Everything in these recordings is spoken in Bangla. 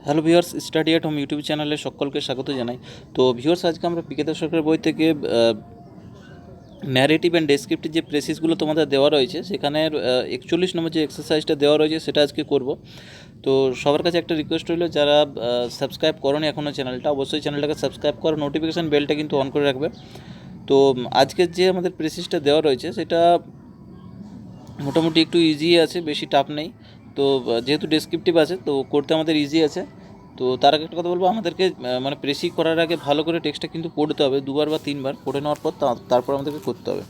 Hello viewers, study at home YouTube চ্যানেলে সকলকে স্বাগত জানাই। তো ভিউয়ার্স, আজকে আমরা পিকে দর্শকের বই থেকে ন্যারেটিভ অ্যান্ড ডেসক্রিপটিভ যে প্রেসিসগুলো তোমাদের দেওয়া রয়েছে সেখানের 41 নম্বর যে এক্সারসাইজটা দেওয়া রয়েছে সেটা আজকে করব। তো সবার কাছে একটা রিকোয়েস্ট রইল, যারা সাবস্ক্রাইব করোনি এখনও চ্যানেলটা, অবশ্যই চ্যানেলটাকে সাবস্ক্রাইব করো, নোটিফিকেশান বেলটা কিন্তু অন করে রাখবে। তো আজকের যে আমাদের প্রেসিসটা দেওয়া রয়েছে সেটা মোটামুটি একটু ইজি আছে, বেশি টাফ নেই। তো যেহেতু ডেসক্রিপটিভ আছে তো করতে আমাদের ইজি আছে। তো তার আগে একটা কথা বলবো, আমাদেরকে মানে প্রেসি করার আগে ভালো করে টেক্সটটা কিন্তু পড়তে হবে, 2বার বা 3বার পড়ে নেওয়ার পর তারপর আমাদেরকে করতে হবে।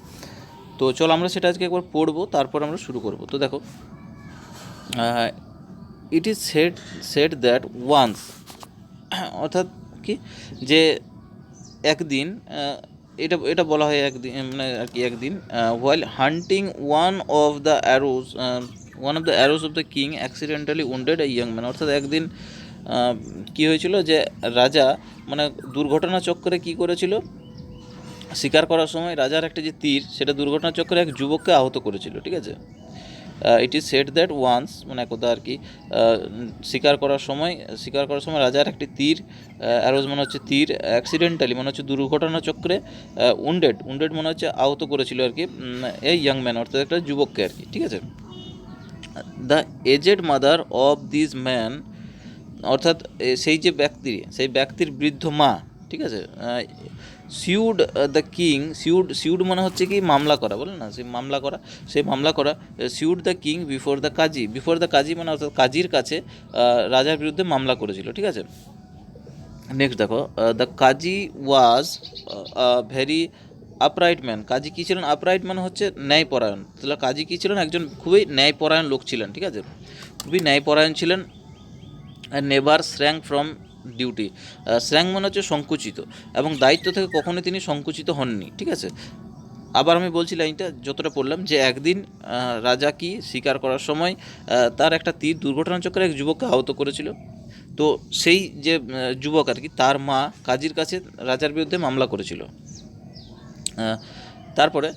তো চলো আমরা সেটা আজকে একবার পড়বো, তারপর আমরা শুরু করব। তো দেখো, it is said that once, অর্থাৎ কি, যে একদিন, এটা এটা বলা হয় একদিন, মানে আর কি একদিন, while hunting one of the arrows of the king accidentally wounded a young man. অর্থাৎ একদিন কী হয়েছিল, যে রাজা মানে দুর্ঘটনা চক্করে কী করেছিল, শিকার করার সময় রাজার একটা যে তীর, সেটা দুর্ঘটনা চক্করে এক যুবককে আহত করেছিল। ঠিক আছে, it is said that once, মানে একদা আর কি, শিকার করার সময় রাজার একটি তীর, অ্যারোজ মানে হচ্ছে তীর, অ্যাক্সিডেন্টালি মানে হচ্ছে দুর্ঘটনা চক্রে, উন্ডেড মানে হচ্ছে আহত করেছিল আর কি, এই ইয়াং ম্যান অর্থাৎ একটা যুবককে আর কি। ঠিক আছে, the aged mother of this man, অর্থাৎ সেই ব্যক্তির বৃদ্ধ মা। ঠিক আছে, সিউড দ্য কিং, সিউড মানে হচ্ছে কি মামলা করা, বলে না, সেই মামলা করা sued the king before the Qazi মানে অর্থাৎ কাজীর কাছে রাজার বিরুদ্ধে মামলা করেছিল। ঠিক আছে, নেক্সট দেখো, the Kazi was very upright man. কাজী কী ছিলেন? আপরাইট মানে হচ্ছে ন্যায়পরায়ণ। তাহলে কাজী কী ছিলেন? একজন খুবই ন্যায়পরায়ণ লোক ছিলেন। ঠিক আছে, খুবই ন্যায়পরায়ণ ছিলেন। নেভার শ্র্যাঙ্ক ফ্রম ডিউটি, শ্র্যাঙ্ক মানে হচ্ছে সংকুচিত, এবং দায়িত্ব থেকে কখনোই তিনি সংকুচিত হননি। ঠিক আছে, আবার আমি বলছি লাইনটা যতটা পড়লাম, যে একদিন রাজা কি শিকার করার সময় তার একটা তীর দুর্ঘটনাচক্রে এক যুবককে আহত করেছিল। তো সেই যে যুবক আর কি, তার মা কাজীর কাছে রাজার বিরুদ্ধে মামলা করেছিল। তারপরে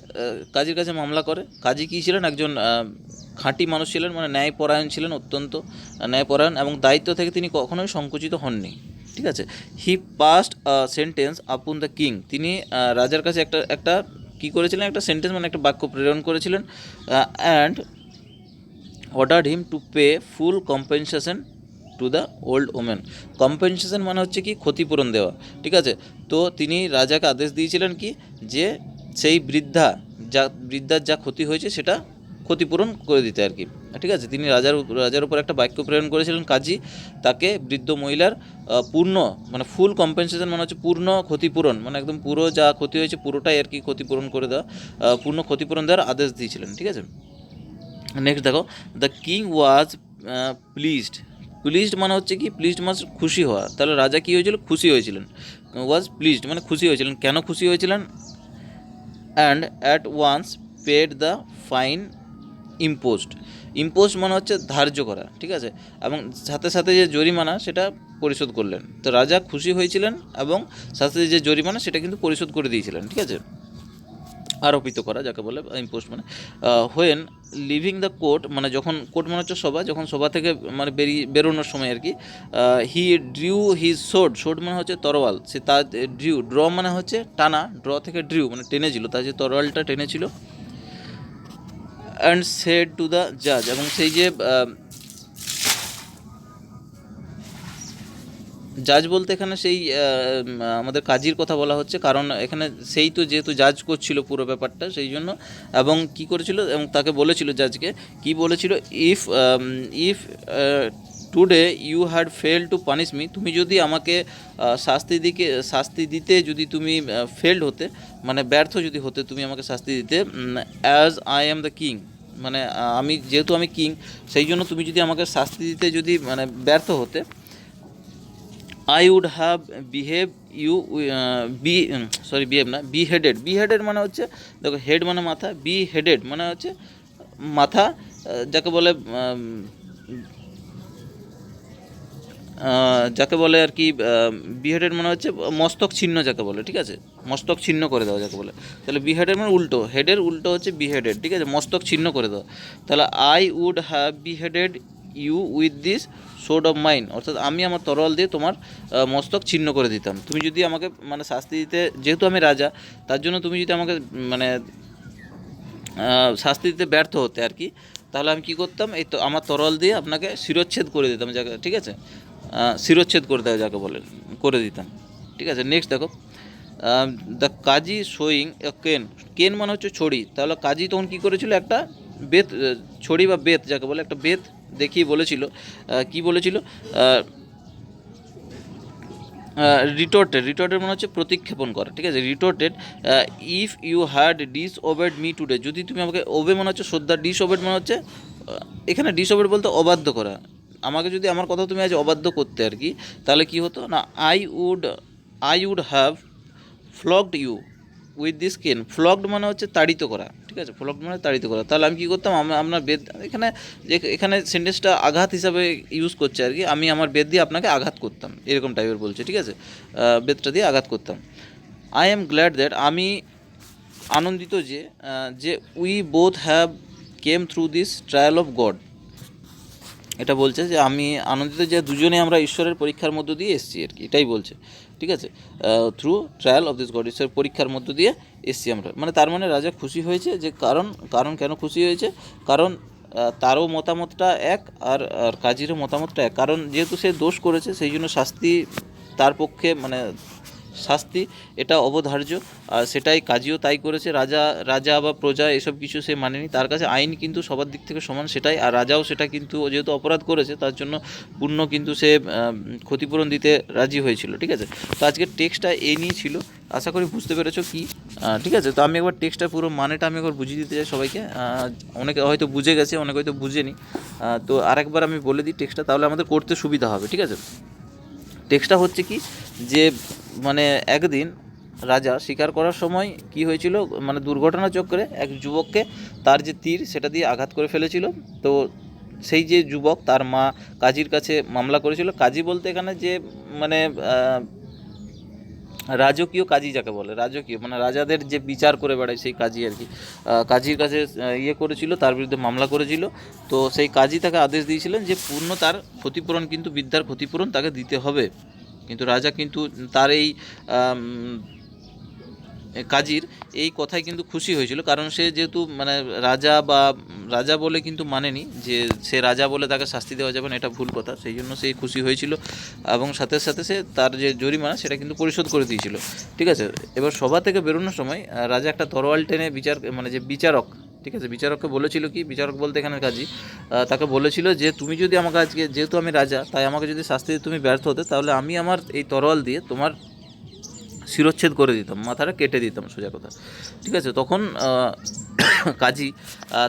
কাজীর কাছে মামলা করে। কাজী কী ছিলেন? একজন খাঁটি মানুষ ছিলেন, মানে ন্যায়পরায়ণ ছিলেন, অত্যন্ত ন্যায়পরায়ণ, এবং দায়িত্ব থেকে তিনি কখনোই সংকুচিত হননি। ঠিক আছে, he passed sentence upon the king, তিনি রাজার কাছে একটা কী করেছিলেন, একটা সেন্টেন্স মানে একটা বাক্য প্রেরণ করেছিলেন, and ordered him to pay full compensation to the old women. Compensation মানে হচ্ছে কি ক্ষতিপূরণ দেওয়া। ঠিক আছে, তো তিনি রাজাকে আদেশ দিয়েছিলেন কি, যে সেই বৃদ্ধার যা ক্ষতি হয়েছে সেটা ক্ষতিপূরণ করে দিতে আর কি। ঠিক আছে, তিনি রাজার উপর একটা বাক্য প্রেরণ করেছিলেন কাজী, তাকে বৃদ্ধ মহিলার পূর্ণ মানে ফুল কম্পেনসেশন মানে হচ্ছে পূর্ণ ক্ষতিপূরণ, মানে একদম পুরো যা ক্ষতি হয়েছে পুরোটাই আর কি ক্ষতিপূরণ করে দেওয়া, পূর্ণ ক্ষতিপূরণ দেওয়ার আদেশ দিয়েছিলেন। ঠিক আছে, নেক্সট দেখো, দ্য কিং ওয়াজ প্লিজড মানে হচ্ছে কি, প্লিজড মানে খুশি হওয়া। তাহলে রাজা কী হয়েছিল? খুশি হয়েছিলেন। ওয়াজ প্লিজড মানে খুশি হয়েছিলেন। কেন খুশি হয়েছিলেন? And at once paid the fine imposed মানে হচ্ছে ধার্য করা। ঠিক আছে, এবং সাথে সাথে যে জরিমানা সেটা পরিশোধ করলেন। তো রাজা খুশি হয়েছিলেন এবং সাথে সাথে যে জরিমানা সেটা কিন্তু পরিশোধ করে দিয়েছিলেন। ঠিক আছে, আরোপিত করা যাকে বলে, ইম্পোজ মানে। হোয়েন লিভিং দ্য কোর্ট, মানে যখন কোর্ট মানে হচ্ছে সভা, যখন সভা থেকে মানে বেরোনোর সময় আর কি, হি ড্রিউ হিজ সোর্ড মানে হচ্ছে তরোয়াল, সে তার ড্র মানে হচ্ছে টানা, ড্র থেকে ড্রিউ মানে টেনেছিল, তার যে তরোয়ালটা টেনেছিল। অ্যান্ড সেড টু দ্য জাজ, এবং সেই যে জাজ বলতে এখানে সেই আমাদের কাজীর কথা বলা হচ্ছে, কারণ এখানে সেই তো যেহেতু জাজ করছিল পুরো ব্যাপারটা, সেই জন্য। এবং কি করেছিল, এবং তাকে বলেছিল, জাজকে কি বলেছিল, if if today you had fail to punish me, তুমি যদি আমাকে শাস্তি দিতে যদি তুমি ফেল্ড হতে, মানে ব্যর্থ যদি হতে তুমি আমাকে শাস্তি দিতে, as I am the king, মানে যেহেতু আমি কিং, সেই জন্য তুমি যদি আমাকে শাস্তি দিতে যদি মানে ব্যর্থ হতে, আই উড হ্যাভ বিহেডেড মানে হচ্ছে, দেখো হেড মানে মাথা, বিহেডেড মানে হচ্ছে মাথা, যাকে বলে আর কি, বিহেডেড মানে হচ্ছে মস্তক ছিন্ন যাকে বলে। ঠিক আছে, মস্তক ছিন্ন করে দেওয়া যাকে বলে। তাহলে বিহেডেড মানে উল্টো, হেডের উল্টো হচ্ছে বিহেডেড। ঠিক আছে, মস্তক ছিন্ন করে দেওয়া। তাহলে I would have beheaded you with this sword of mine, অর্থাৎ আমি আমার তরোয়াল দিয়ে তোমার মস্তক ছিন্ন করে দিতাম। তুমি যদি আমাকে মানে শাস্তি দিতে, যেহেতু আমি রাজা, তার জন্য তুমি যদি আমাকে মানে শাস্তি দিতে ব্যর্থ হতে আর কি, তাহলে আমি কী করতাম, এই তো আমার তরোয়াল দিয়ে আপনাকে শিরচ্ছেদ করে দিতাম, যাকে ঠিক আছে শিরচ্ছেদ করে দেওয়া যাকে বলে, করে দিতাম। ঠিক আছে, নেক্সট দেখো, দ্য কাজী শোয়িং এ কেন, কেন মানে হচ্ছে ছড়ি, তাহলে কাজী তখন কী করেছিল, একটা বেত, ছড়ি বা বেত যাকে বলে, একটা বেত দেখিয়ে বলেছিল, কি বলেছিল, রিটোর্টেড মানে হচ্ছে প্রতিক্ষেপণ করা। ঠিক আছে, retorted, if you had disobeyed me today, যদি তুমি আমাকে, ওবে মানে হচ্ছে শ্রদ্ধা, ডিসওবেড মানে হচ্ছে এখানে ডিসওবেড বলতে অবাধ্য করা, আমাকে যদি আমার কথা তুমি আজ অবাধ্য করতে আর কি, তাহলে কি হতো না, I would have flogged you with this cane. Flogged মানে হচ্ছে তাড়িত করা। ঠিক আছে, ফ্লগড মানে তাড়িত করা। তাহলে আমি কী করতাম, আপনার বেদ, এখানে সেন্টেন্সটা আঘাত হিসাবে ইউজ করছে আর কি, আমি আমার বেদ দিয়ে আপনাকে আঘাত করতাম, এরকম টাইপের বলছে। ঠিক আছে, বেদটা দিয়ে আঘাত করতাম। আই এম গ্ল্যাড দ্যাট, আমি আনন্দিত যে we both have come through this trial of god, এটা বলছে যে আমি আনন্দিত যে দুজনে আমরা ঈশ্বরের পরীক্ষার মধ্য দিয়ে এসেছি আর কি, এটাই বলছে। ঠিক আছে, through trial of this goat, ঈশ্বরের পরীক্ষার মধ্য দিয়ে এসেছি আমরা, মানে তার মানে রাজা খুশি হয়েছে, যে কারণ কেন খুশি হয়েছে, কারণ তারও মতামতটা এক, আর কাজীরও মতামতটা এক, কারণ যেহেতু সে দোষ করেছে সেই জন্য শাস্তি তার পক্ষে, মানে শাস্তি এটা অবধার্য, আর সেটাই কাজীও তাই করেছে। রাজা বা প্রজা এসব কিছু সে মানেনি, তার কাছে আইন কিন্তু সবার দিক থেকে সমান, সেটাই, আর রাজাও সেটা কিন্তু যেহেতু অপরাধ করেছে তার জন্য পূর্ণ কিন্তু সে ক্ষতিপূরণ দিতে রাজি হয়েছিল। ঠিক আছে, তো আজকের টেক্সটটা এই নিয়ে ছিল, আশা করি বুঝতে পেরেছো কি। ঠিক আছে, তো আমি একবার টেক্সটটা পুরো মানেটা আমি একবার বুঝিয়ে দিতে চাই সবাইকে, অনেকে হয়তো বুঝে গেছে, অনেকে হয়তো বুঝেনি, তো আরেকবার আমি বলে দিই টেক্সটটা, তাহলে আমাদের করতে সুবিধা হবে। ঠিক আছে, টেক্সটটা হচ্ছে কি, যে মানে একদিন রাজা শিকার করার সময় কি হয়েছিল, মানে দুর্ঘটনা চক্রে এক যুবককে তার যে তীর সেটা দিয়ে আঘাত করে ফেলেছিল। তো সেই যে যুবক, তার মা কাজীর কাছে মামলা করেছিল। কাজী বলতে এখানে যে মানে রাজকীয় কাজী যাকে বলে, রাজকীয় মানে রাজাদের যে বিচার করে বেড়ায় সেই কাজী আর কি, কাজীর কাছে ইয়ে করেছিল, তার বিরুদ্ধে মামলা করেছিল। তো সেই কাজী তাকে আদেশ দিয়েছিলেন যে পূর্ণ তার ক্ষতিপূরণ, কিন্তু বিদ্যার ক্ষতিপূরণ তাকে দিতে হবে। কিন্তু রাজা কিন্তু তার এই কাজীর এই কথায় কিন্তু খুশি হয়েছিল, কারণ সে যেহেতু মানে রাজা বলে কিন্তু মানেনি যে সে রাজা বলে তাকে শাস্তি দেওয়া যাবে না, এটা ভুল কথা, সেই জন্য সে খুশি হয়েছিল, এবং সাথে সাথে সে তার যে জরিমানা সেটা কিন্তু পরিশোধ করে দিয়েছিল। ঠিক আছে, এবার সভা থেকে বেরোনোর সময় রাজা একটা তরোয়াল টেনে মানে যে বিচারক, ঠিক আছে, বিচারককে বলেছিল কি, বিচারক বলতে এখানে কাজী, তাকে বলেছিল যে তুমি যদি আমাকে আজকে, যেহেতু আমি রাজা, তাই আমাকে যদি শাস্তি দিতে তুমি ব্যর্থ হতে, তাহলে আমি আমার এই তরোয়াল দিয়ে তোমার শিরচ্ছেদ করে দিতাম, মাথাটা কেটে দিতাম, সোজা কথা। ঠিক আছে, তখন কাজী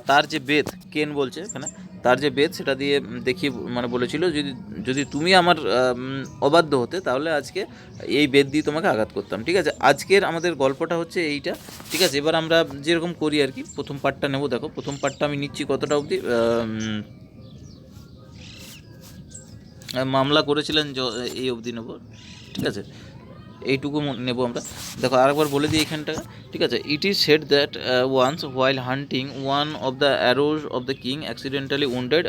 তার যে বেদ, কেন বলছে এখানে, তার যে বেদ সেটা দিয়ে দেখিয়ে মানে বলেছিল, যদি তুমি আমার অবাধ্য হতে, তাহলে আজকে এই বেদ দিয়ে তোমাকে আঘাত করতাম। ঠিক আছে, আজকের আমাদের গল্পটা হচ্ছে এইটা। ঠিক আছে, এবার আমরা যেরকম করি আর কি, প্রথম পার্টটা নেব। দেখো প্রথম পার্টটা আমি নিচ্ছি কতটা অবধি, মামলা করেছিলেন এই অবধি নেব। ঠিক আছে, এইটুকু নেব আমরা। দেখো আরেকবার বলে দিই এখানটা। ঠিক আছে, it is said that once while hunting one of the arrows of the king accidentally wounded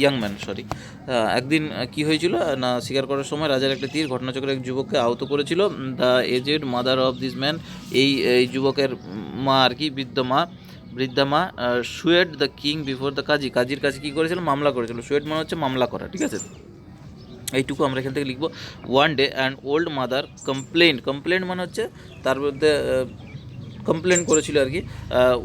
young man, একদিন কি হয়েছিল না, শিকার করার সময় রাজার একটা তীর ঘটনাচক্রে এক যুবককে আহত করেছিল। The aged mother of this man, এই যুবকের মা আর কি, বৃদ্ধা মা sued the king before the কাজীর কাছে কী করেছিল, মামলা করেছিল। সুয়েড মানে হচ্ছে মামলা করা। ঠিক আছে, এইটুকু আমরা এখান থেকে লিখবো। One day and old mother complained মানে হচ্ছে তার বিরুদ্ধে কমপ্লেন করেছিল আর কি।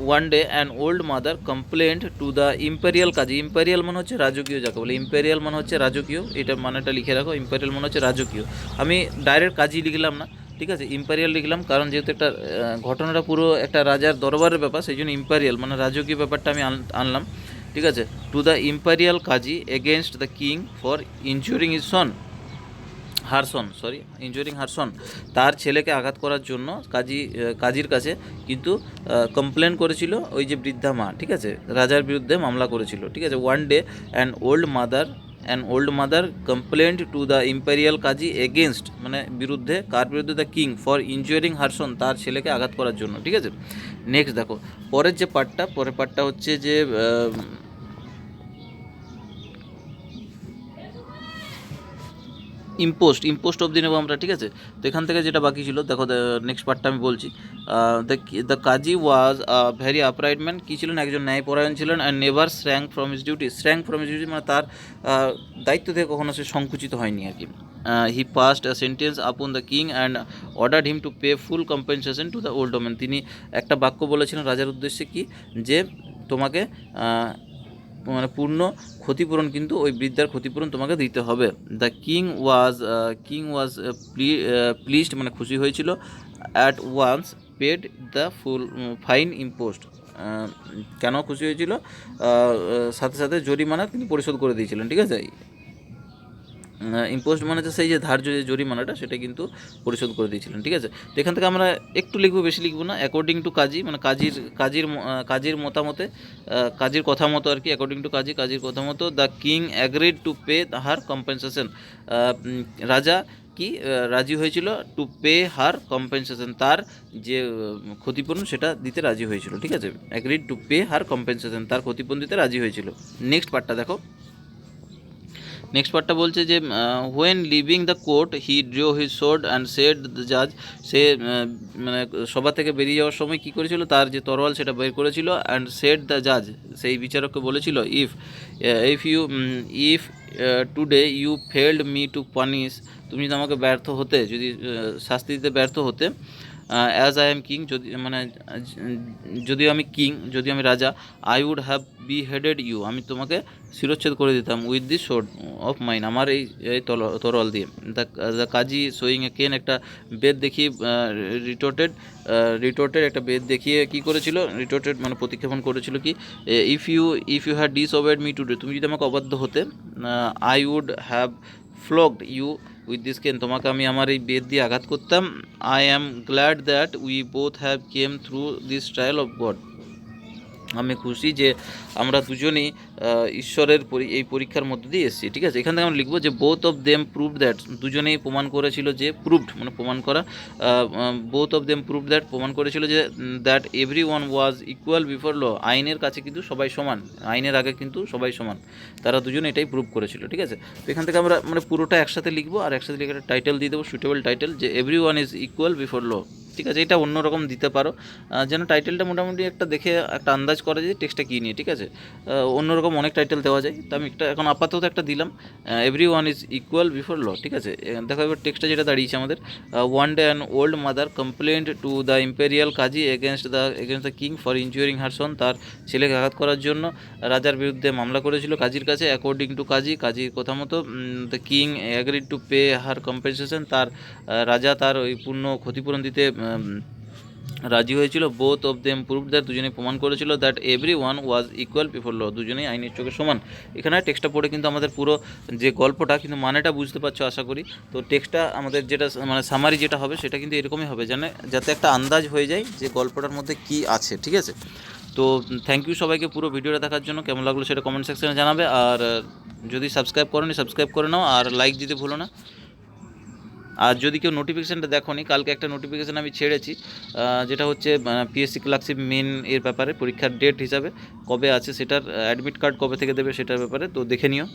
One day and old mother complained to the imperial কাজী, ইম্পেরিয়াল মানে হচ্ছে রাজকীয় যাকে বলে, ইম্পেরিয়াল মানে হচ্ছে রাজকীয়, এটা মানেটা লিখে রাখো, ইম্পেরিয়াল মানে হচ্ছে রাজকীয়। আমি ডাইরেক্ট কাজী লিখলাম না, ঠিক আছে, ইম্পেরিয়াল লিখলাম, কারণ যেহেতু একটা ঘটনাটা পুরো একটা রাজার দরবারের ব্যাপার, সেই জন্য ইম্পেরিয়াল মানে রাজকীয় ব্যাপারটা আমি আনলাম। ঠিক আছে, to the imperial Kazi against the king for injuring his son, injuring her son, তার ছেলেকে আঘাত করার জন্য কাজীর কাছে কিন্তু কমপ্লেন করেছিল ওই যে বৃদ্ধা মা। ঠিক আছে, রাজার বিরুদ্ধে মামলা করেছিল। ঠিক আছে, one day and old mother complained to the imperial Kazi against মানে বিরুদ্ধে, কার বিরুদ্ধে, the king for injuring her son, তার ছেলেকে আঘাত করার জন্য। ঠিক আছে, নেক্সট দেখো পরের পার্টটা হচ্ছে যে ইম্পোস্ট অবধি নেবো আমরা, ঠিক আছে। তো এখান থেকে যেটা বাকি ছিল দেখো, নেক্সট পার্টটা আমি বলছি। The Kazi was very upright man, কী ছিলেন, একজন ন্যায়পরায়ণ ছিলেন। And never shrank from his duty, মানে তার দায়িত্ব থেকে কখনো সে সংকুচিত হয়নি আর কি। He passed a sentence upon the king and ordered him to pay full compensation to the old woman. তিনি একটা বাক্য বলেছিলেন রাজার উদ্দেশ্যে কি, যে তোমাকে মানে পূর্ণ ক্ষতিপূরণ, কিন্তু ওই বৃদ্ধার ক্ষতিপূরণ তোমাকে দিতে হবে। দ্য কিং ওয়াজ প্লিজড, মানে খুশি হয়েছিল। At once paid the full fine imposed, কেন খুশি হয়েছিল, সাথে সাথে জরিমানা তিনি পরিশোধ করে দিয়েছিলেন, ঠিক আছে। ইম্পোস্ট মানে হচ্ছে সেই যে ধার্য যে জরিমানাটা, সেটা কিন্তু পরিশোধ করে দিয়েছিলেন, ঠিক আছে। তো এখান থেকে আমরা একটু লিখবো, বেশি লিখবো না। অ্যাকর্ডিং টু কাজী, মানে কাজীর মতামতে, কাজীর কথা মতো আর কি। অ্যাকর্ডিং টু কাজীর কথা মতো the king agreed to pay her compensation, রাজা কি রাজি হয়েছিল, টু পে হার কম্পেনসেশন, তার যে ক্ষতিপূরণ সেটা দিতে রাজি হয়েছিল, ঠিক আছে। Agreed to pay her compensation, তার ক্ষতিপূরণ দিতে রাজি হয়েছিল। নেক্সট পার্টটা দেখো। নেক্সট পার্টটা বলছে যে when living the court he draw his sword and said the জাজ, সে মানে সভা থেকে বেরিয়ে যাওয়ার সময় কী করেছিল, তার যে তরোয়াল সেটা বের করেছিল। অ্যান্ড সেড দ্য জাজ, সেই বিচারককে বলেছিল, if today you failed me to punish, তুমি যদি আমাকে ব্যর্থ হতে, যদি শাস্তি দিতে ব্যর্থ হতে, অ্যাজ আই এম কিং, যদি আমি রাজা, I would have beheaded you, আমি তোমাকে শিরচ্ছেদ করে দিতাম, with the sword of mine, আমার এই তরোয়াল দিয়ে। দ্য কাজী শোয়িং এ কেন, একটা বেদ দেখিয়ে রিটোর্টেড একটা বেদ দেখিয়ে কী করেছিল, রিটোর্টেড মানে প্রতিক্ষেপণ করেছিল কি, if you had disobeyed me today, তুমি যদি আমাকে অবাধ্য হতে, I would have flogged you with this cane, তোমাকে আমি আমার এই বেদ দিয়ে আঘাত করতাম। I am glad that we both have come through this trial of God, আমি খুশি যে আমরা দুজনেই ঈশ্বরের এই পরীক্ষার মধ্য দিয়ে এসেছি, ঠিক আছে। এখান থেকে আমরা লিখবো যে both of them proved that, দুজনেই প্রমাণ করেছিল যে, প্রুভড মানে প্রমাণ করা, both of them proved that, প্রমাণ করেছিল যে, that every one was equal before law, আইনের কাছে কিন্তু সবাই সমান, আইনের আগে কিন্তু সবাই সমান, তারা দুজনে এটাই প্রুভ করেছিল, ঠিক আছে। তো এখান থেকে আমরা মানে পুরোটা একসাথে লিখবো, আর একসাথে লিখে একটা টাইটেল দিয়ে দেবো, সুইটেবল টাইটেল, যে every one is equal before law, ঠিক আছে। এটা অন্যরকম দিতে পারো, যেন টাইটেলটা মোটামুটি একটা দেখে একটা আন্দাজ করা যায় টেক্সটটা কী নিয়ে, ঠিক আছে। অন্যরকম অনেক টাইটেল দেওয়া যায়, তো আমি একটা এখন আপাতত একটা দিলাম, every one is equal before law, ঠিক আছে। দেখো এবার টেক্সটটা যেটা দাঁড়িয়েছে আমাদের, one day an old mother complained to the imperial Kazi against the king for injuring her son, তার ছেলেকে আঘাত করার জন্য রাজার বিরুদ্ধে মামলা করেছিল কাজীর কাছে। অ্যাকর্ডিং টু কাজীর কথা মতো, the king agreed to pay her compensation, তার রাজা তার ওই পূর্ণ ক্ষতিপূরণ দিতে রাজি হয়েছিল। Both of them proved that, দুজনেই প্রমাণ করেছিল, that every one was equal before law, দুজনেই আইনের চোখে সমান। এখানে টেক্সটটা পড়ে কিন্তু আমাদের পুরো যে গল্পটা কিন্তু মানেটা বুঝতে পারছো আশা করি। তো টেক্সটটা আমাদের যেটা মানে সামারি যেটা হবে সেটা কিন্তু এরকমই হবে, যাতে একটা আন্দাজ হয়ে যায় যে গল্পটার মধ্যে কী আছে, ঠিক আছে। তো থ্যাংক ইউ সবাইকে পুরো ভিডিওটা দেখার জন্য, কেমন লাগলো সেটা কমেন্ট সেকশনে জানাবে, আর যদি সাবস্ক্রাইব করোনি সাবস্ক্রাইব করে নাও, আর লাইক দিতে ভুলো না। আর যদি কেউ নোটিফিকেশানটা দেখোনি, কালকে একটা নোটিফিকেশান আমি ছেড়েছি, যেটা হচ্ছে পিএসসি ক্লার্কশিপ মেন এর ব্যাপারে, পরীক্ষার ডেট হিসাবে কবে আছে সেটার, অ্যাডমিট কার্ড কবে থেকে দেবে সেটার ব্যাপারে, তো দেখে নিও।